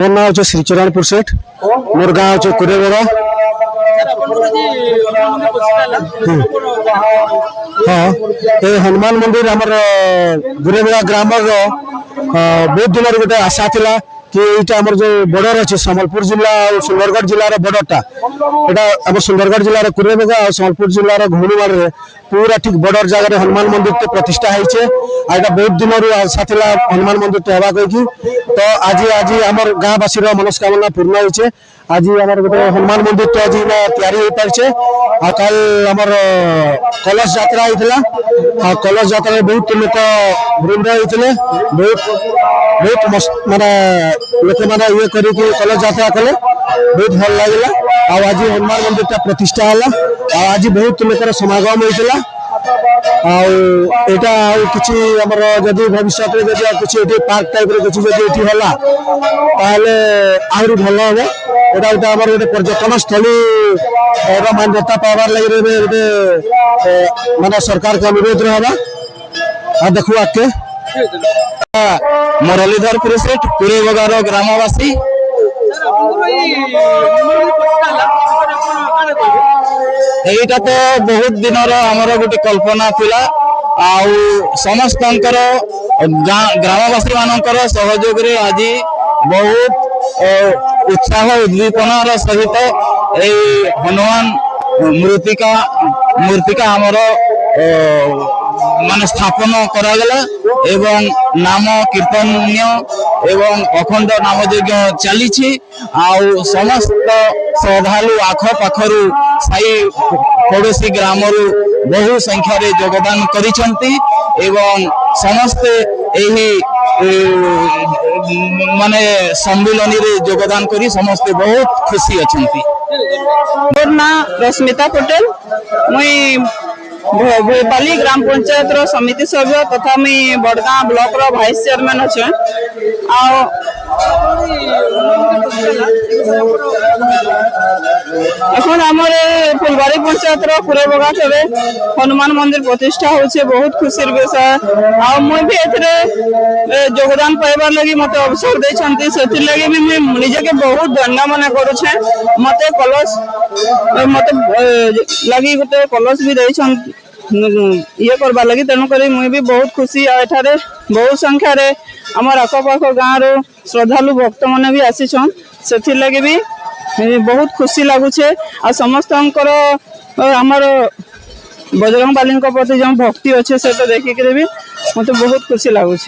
मोर नाम हो श्रीचरणपुर सेठ मोर गाँव हो कुरेबगा। हाँ ये हनुमान मंदिर आमर गुरेबगा ग्राम बहुत दिन गोटे आशा थिला कि ये आमर जो बॉर्डर अच्छे सम्बलपुर जिला और सुंदरगढ़ जिलार बॉर्डरटा यहाँ आम सुंदरगढ़ जिलार कुरेबगा और सम्बलपुर जिलार घुणुमाल पूरा ठीक बॉर्डर जगह हनुमान मंदिर तो प्रतिष्ठा होइछे। आइटा बहुत दिन आशा थिला हनुमान मंदिर तो हेबा कही तो आज आज आमर गाँववासी मनस्कामना पूर्ण होइछे। आज आमर गोटे हनुमान मंदिर तो आज तैयारी हो पारिछे। आ कल आमर कलश यात्रा होइतिला। कलश यात्रा बहुत लोक वृंद होइतिले बहुत माने लोक माने ये करी कलश यात्रा कले बहुत भल लागला। आज हनुमान मंदिर ता प्रतिष्ठा हला। आज बहुत लोकर समागम होइतिला। एटा किछि हमर जदि भविष्य में जदि किछि एटी पार्क टाइप रे किछि जदि एटी होला ताले आहुरी भल हो। एटा एटा हमर एक पर्यटन स्थली रो मान्यता पावर लागि रे माने सरकार के अनुरोध रहबा। आ देखु आके मुरलीधरपुर सेठ कुरेबगार ग्रामवासी। एटा तो बहुत दिन आमर गोटे कल्पना थिला आउ समस्त ग्रामवासी मानकर सहयोग रे आज बहुत उत्साह उद्दीपनार सहित हनुमान मूर्तिका आमर मान स्थापन करागला एवं नाम कीर्तन्य एवं अखंड नाम यज्ञ चली। आउ समस्त श्रद्धालु आख पाखरु साई पड़ोसी ग्राम बहु संख्यार योगदान करिसंती एवं समस्ते एही माने सम्मिलन रे योगदान करी समस्ते बहुत खुशी अछंती। मोर ना रश्मिता पटेल मुई भोपाली ग्राम पंचायत रो समिति सभ्य तथा मुई बड़गां ब्लॉक रो वाइस चेयरमैन अच्छे। এখন আমার ফুলবাড়ি পঞ্চায়েত কুরেবগা ঠারে হনুমান মন্দির প্রতিষ্ঠা হচ্ছে বহুত খুশির বিষয়। মুই भी এথরে যোগদান পাইবার লাগি মতে অবসর দেইছন্তি সেতির লাগি भी মুই নিজেকে বহুত ধন্য মনে করুছে। মতে কলস মতে লাগি গোটে কলস भी দেইছন্তি ये करवा लगी तेणुक मुई भी बहुत खुशी। एठारे बहुत संख्यार आमर आखपाख गाँव श्रद्धालु भक्त मैंने भी आसीछन से लगे भी बहुत खुशी लगुचे। आ समस्त आमर बजरंग बाली प्रति जो भक्ति अच्छे से तो देखिक भी मत बहुत खुशी लगुच।